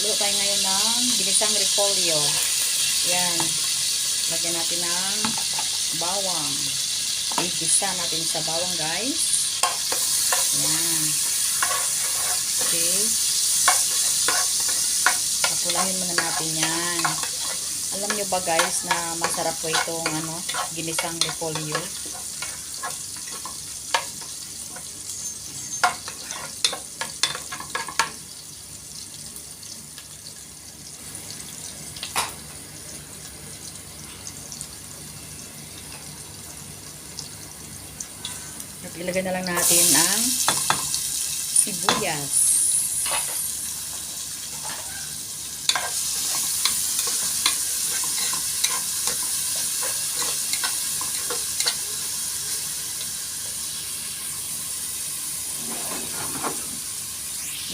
Luto tayo ngayon ng ginisang repolyo. Yan. Lagyan natin ng bawang. Igisa natin sa bawang, guys. Yan. Okay. Papulahin muna natin yan. Alam nyo ba, guys, na masarap po itong ginisang repolyo. Ilagay na lang natin ang sibuyas.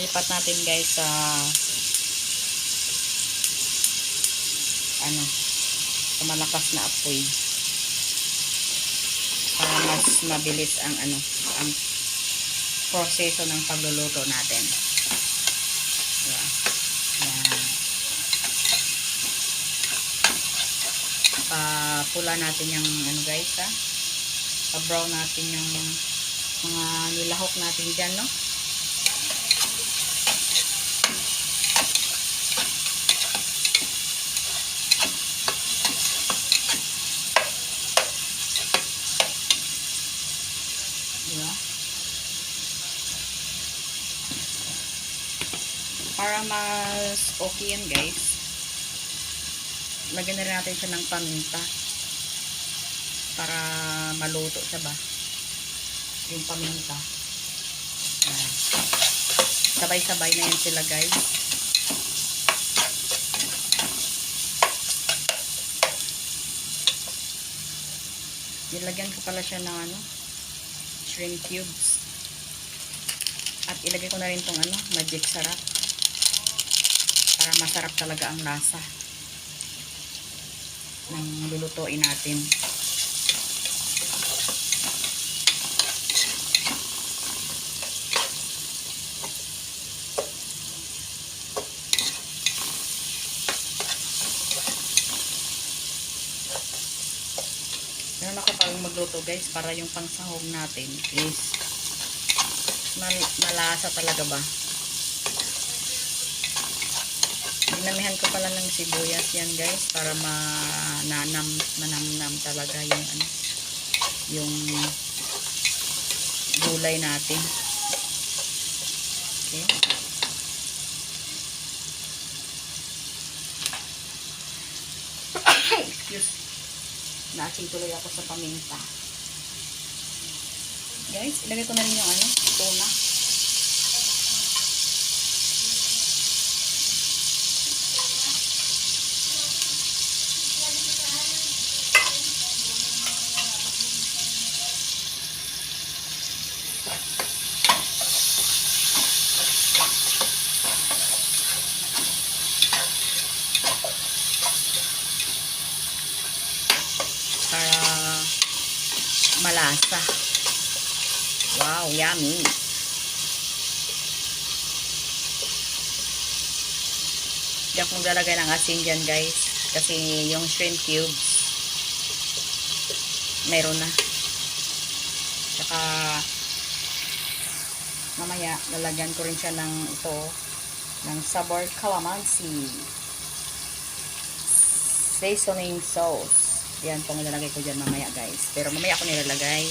Lipat natin, guys, sa sa malakas na apoy. Para mas mabilis ang ang proseso ng pagluluto natin. Yan. Yan. Pula natin yung guys, pa-brown natin yung mga nilahok natin dyan, no? Diba? Para mas okay yan, guys, lagyan na rin natin siya ng paminta para maluto siya ba yung paminta. Sabay-sabay na yan sila, guys. Nilagyan ko pala siya ng shrimp cubes. At ilagay ko na rin tong magic sarap. Para masarap talaga ang lasa ng lulutuin natin. Ganun ako pag magluto, guys, para yung pangsahog natin is malasa talaga ba. Dinamihan ko pala ng sibuyas yan, guys, para manamnam talaga yung gulay natin. Okay. Excuse. Naasin tuloy ako sa paminta. Guys, ilagay ko na rin yung tuna. Para malasa. Wow, yummy. Hindi ako maglalagay ng asin dyan, guys, kasi yung shrimp cubes meron na. Tsaka mamaya lalagyan ko rin siya ng sabor calamansi seasoning sauce. Yan pong nilalagay ko dyan mamaya, guys. Pero mamaya ako nilalagay.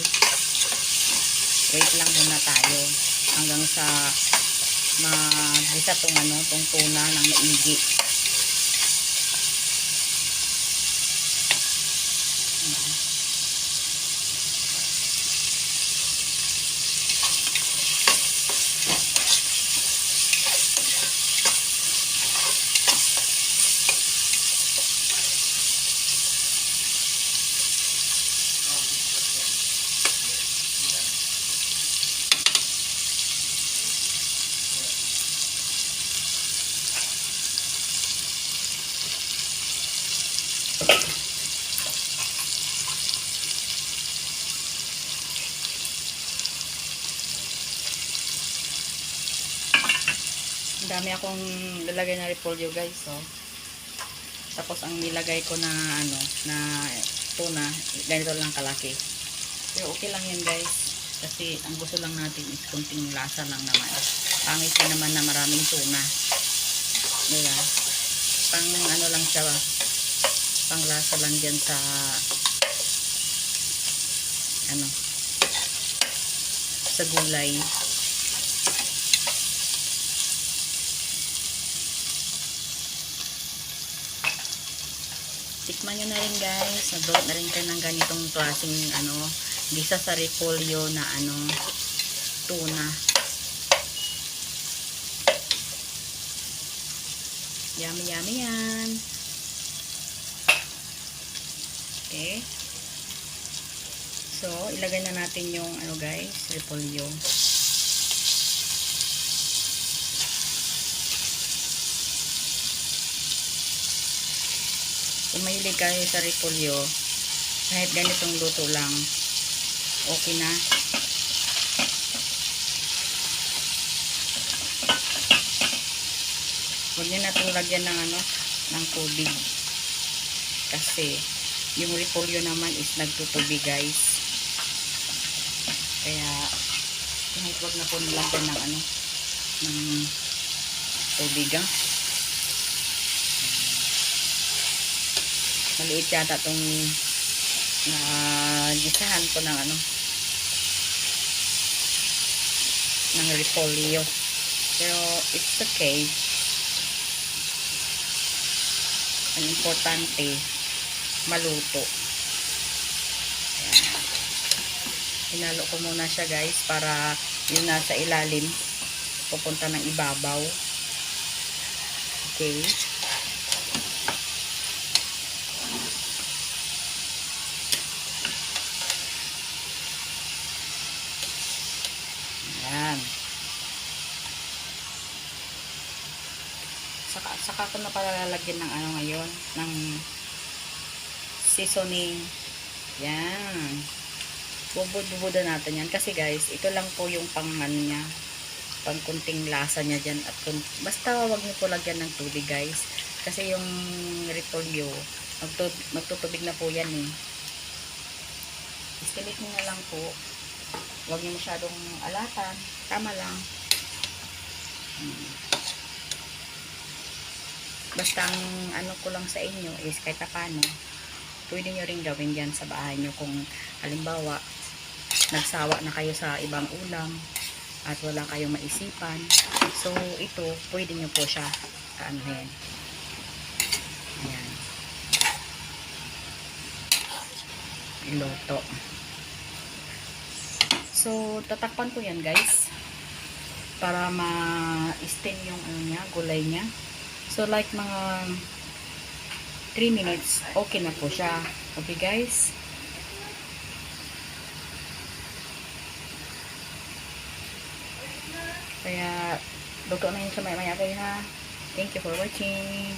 Wait lang muna tayo hanggang sa magisa tong tuna ng maigi. marami akong lalagay na repolyo guys. So, tapos ang nilagay ko na ano, na tuna, ganito lang kalaki. Pero okay lang yan guys. Kasi ang gusto lang natin is kunting lasa lang naman. Pangit din naman na maraming tuna. Diba? Pang ano lang siya, pang lasa lang dyan sa ano, sa gulay. Tikman nyo na rin guys. Nagluto na rin kayo ng ganitong klaseng ano, gisa sa repolyo na ano, tuna. Yummy yummy yan. Okay. So, ilagay na natin yung ano guys, repolyo. Kung mahilig kayo sa repolyo, kahit ganitong luto lang, okay na. Huwag nyo na itong lagyan ng ano, ng tubig. Kasi, yung repolyo naman is nagtutubig guys. Kaya, kahit huwag na po nilagyan ng ano, ng tubig Maliit yata itong gisahan ko ng ano, ng repolyo. Pero, it's okay. Ang importante, maluto. Ayan. Hinalo ko muna siya guys para yung nasa ilalim pupunta ng ibabaw. Okay. Ayan. Saka ko na pala lalagyan ng ano ngayon, ng seasoning. Yan. Bubud-bubuda natin yan. Kasi guys, ito lang po yung pang ano niya, pang kunting lasa niya dyan. At basta wag niyo po lagyan ng tubig guys. Kasi yung repolyo, magtutubig na po yan eh. Istilit niyo na lang po. Wag niyo masyadong alatan. Tama lang. Basta ang ano ko lang sa inyo is kahit paano, pwede nyo rin gawin dyan sa bahay nyo kung halimbawa nagsawa na kayo sa ibang ulam at wala kayong maisipan. So ito, pwede nyo po siya anuhin. Ayan. Iluto. So tatakpan ko yan guys para ma-steam yung ano niya, gulay niya. So like mga 3 minutes, okay na po siya. Okay guys? Kaya, luto na yun sa maya-maya kayo ha. Thank you for watching.